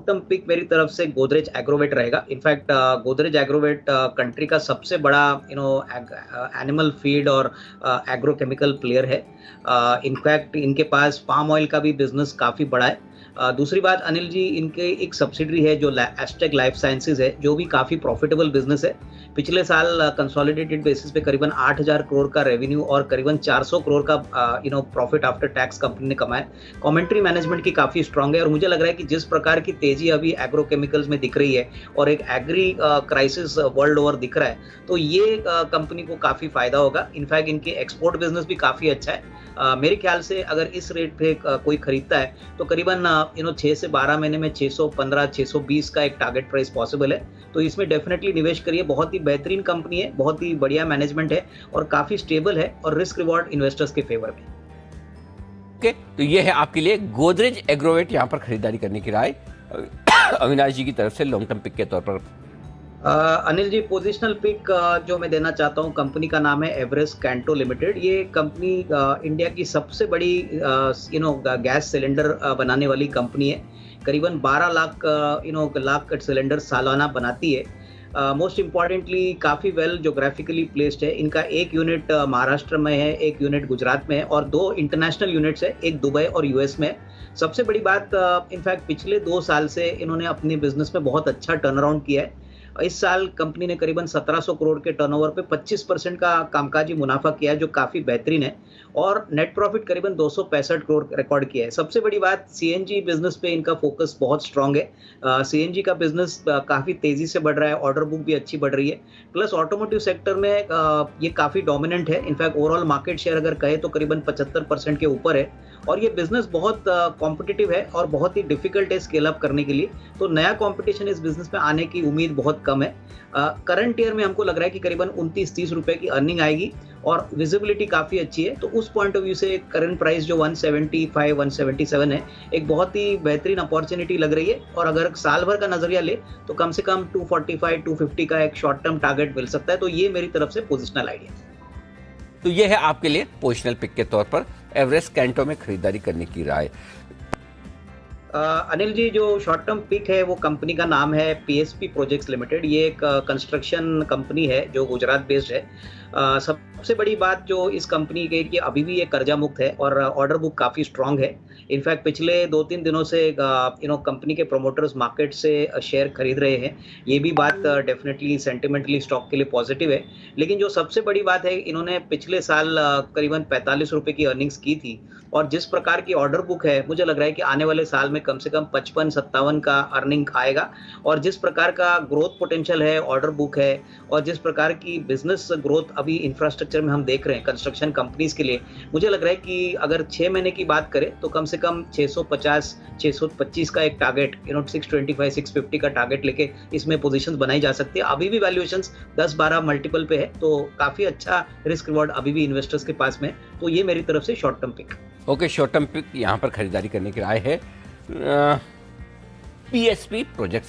Term pick मेरी तरफ से गोदरेज एग्रोवेट रहेगा। इनफैक्ट गोदरेज एग्रोवेट कंट्री का सबसे बड़ा एनिमल फीड और एग्रोकेमिकल प्लेयर है। इनफैक्ट इनके पास पाम ऑयल का भी बिजनेस काफ़ी बड़ा है। दूसरी बात अनिल जी, इनके एक सब्सिडरी है जो एस्टेक लाइफ साइंसेज है, जो भी काफ़ी प्रॉफिटेबल बिजनेस है। पिछले साल कंसोलिडेटेड बेसिस पे करीबन 8,000 करोड़ का रेवेन्यू और करीबन 400 करोड़ का प्रॉफिट आफ्टर टैक्स कंपनी ने कमाया। कमेंट्री मैनेजमेंट की काफ़ी स्ट्रांग है और मुझे लग रहा है कि जिस प्रकार की तेजी अभी एग्रोकेमिकल्स में दिख रही है और एक एग्री क्राइसिस वर्ल्ड ओवर दिख रहा है, तो ये कंपनी को काफ़ी फायदा होगा। इनफैक्ट इनके एक्सपोर्ट बिजनेस भी काफ़ी अच्छा है। मेरे ख्याल से अगर इस रेट पे कोई खरीदता है तो करीबन 6 से 12 महीने में 615 620 का एक टारगेट प्राइस पॉसिबल है। तो इसमें डेफिनेटली निवेश करिए। बहुत ही बेहतरीन कंपनी है, बहुत ही बढ़िया मैनेजमेंट है और काफ़ी स्टेबल है और रिस्क रिवॉर्ड इन्वेस्टर्स के फेवर में। ओके, तो ये है आपके लिए गोदरेज एग्रोवेट यहाँ पर खरीदारी करने की राय अविनाश जी की तरफ से लॉन्ग टर्म पिक के तौर पर। अनिल जी, पोजिशनल पिक जो मैं देना चाहता हूँ, कंपनी का नाम है एवरेस्ट कैंटो लिमिटेड। ये कंपनी इंडिया की सबसे बड़ी गैस सिलेंडर बनाने वाली कंपनी है। करीबन 12 लाख सिलेंडर सालाना बनाती है। मोस्ट इम्पॉर्टेंटली काफ़ी वेल जोग्राफिकली प्लेस्ड है। इनका एक यूनिट महाराष्ट्र में है, एक यूनिट गुजरात में है और 2 इंटरनेशनल यूनिट्स है, एक दुबई और यूएस में है। सबसे बड़ी बात, इनफैक्ट पिछले 2 साल से इन्होंने अपने बिजनेस में बहुत अच्छा टर्न अराउंड किया है। इस साल कंपनी ने करीबन 1700 करोड़ के टर्नओवर पे 25% का कामकाजी मुनाफा किया है, जो काफ़ी बेहतरीन है और नेट प्रॉफिट करीबन 265 करोड़ रिकॉर्ड किया है। सबसे बड़ी बात, सीएनजी बिजनेस पे इनका फोकस बहुत स्ट्रांग है। सीएनजी का बिजनेस काफ़ी तेज़ी से बढ़ रहा है, ऑर्डर बुक भी अच्छी बढ़ रही है। प्लस ऑटोमोटिव सेक्टर में ये काफ़ी डोमिनेंट है। इनफैक्ट ओवरऑल मार्केट शेयर अगर कहे तो करीबन 75% के ऊपर है और ये बिजनेस बहुत कॉम्पिटिटिव है और बहुत ही डिफिकल्ट है स्केल अप करने के लिए। तो नया कॉम्पिटिशन इस बिजनेस में आने की उम्मीद बहुत कम है। करंट ईयर में हमको लग रहा है कि करीबन 29-30 रुपए की अर्निंग आएगी और विजिबिलिटी काफ़ी अच्छी है। तो उस पॉइंट ऑफ व्यू से करंट प्राइस जो 175-177 है, एक बहुत ही बेहतरीन अपॉर्चुनिटी लग रही है। और अगर साल भर का नजरिया ले तो कम से कम 245-250 का एक शॉर्ट टर्म टारगेट मिल सकता है। तो ये मेरी तरफ से पोजिशनल आइडिया। तो ये है आपके लिए पोजिशनल पिक के तौर पर एवरेस्ट कैंटो में खरीदारी करने की राय। अनिल जी, जो शॉर्ट टर्म पिक है वो कंपनी का नाम है पीएसपी प्रोजेक्ट्स लिमिटेड। ये एक कंस्ट्रक्शन कंपनी है जो गुजरात बेस्ड है। सबसे बड़ी बात जो इस कंपनी की कि अभी भी ये कर्जा मुक्त है और ऑर्डर बुक काफ़ी स्ट्रांग है। इनफैक्ट पिछले 2-3 दिनों से कंपनी के प्रोमोटर्स मार्केट से शेयर खरीद रहे हैं। ये भी बात डेफिनेटली सेंटिमेंटली स्टॉक के लिए पॉजिटिव है। लेकिन जो सबसे बड़ी बात है, इन्होंने पिछले साल करीबन 45 रुपए की अर्निंग्स की थी और जिस प्रकार की ऑर्डर बुक है, मुझे लग रहा है कि आने वाले साल में कम से कम 55-57 का अर्निंग आएगा। और जिस प्रकार का ग्रोथ पोटेंशियल है, ऑर्डर बुक है और जिस प्रकार की बिजनेस ग्रोथ अभी इंफ्रास्ट्रक्चर में हम देख रहे हैं कंस्ट्रक्शन कंपनीज के लिए, मुझे लग रहा है कि अगर 6 महीने की बात करें तो कम से कम 650-625 का एक टारगेट 625-650 का टारगेट लेके इसमें पोजीशंस बनाई जा सकती है। अभी भी वैल्यूएशंस 10-12 मल्टीपल पे है, तो काफ़ी अच्छा रिस्क रिवॉर्ड अभी भी इन्वेस्टर्स के पास में। तो ये मेरी तरफ से short term pick. Okay, short term pick यहाँ पर खरीदारी करने की राय है पीएसपी प्रोजेक्ट्स में।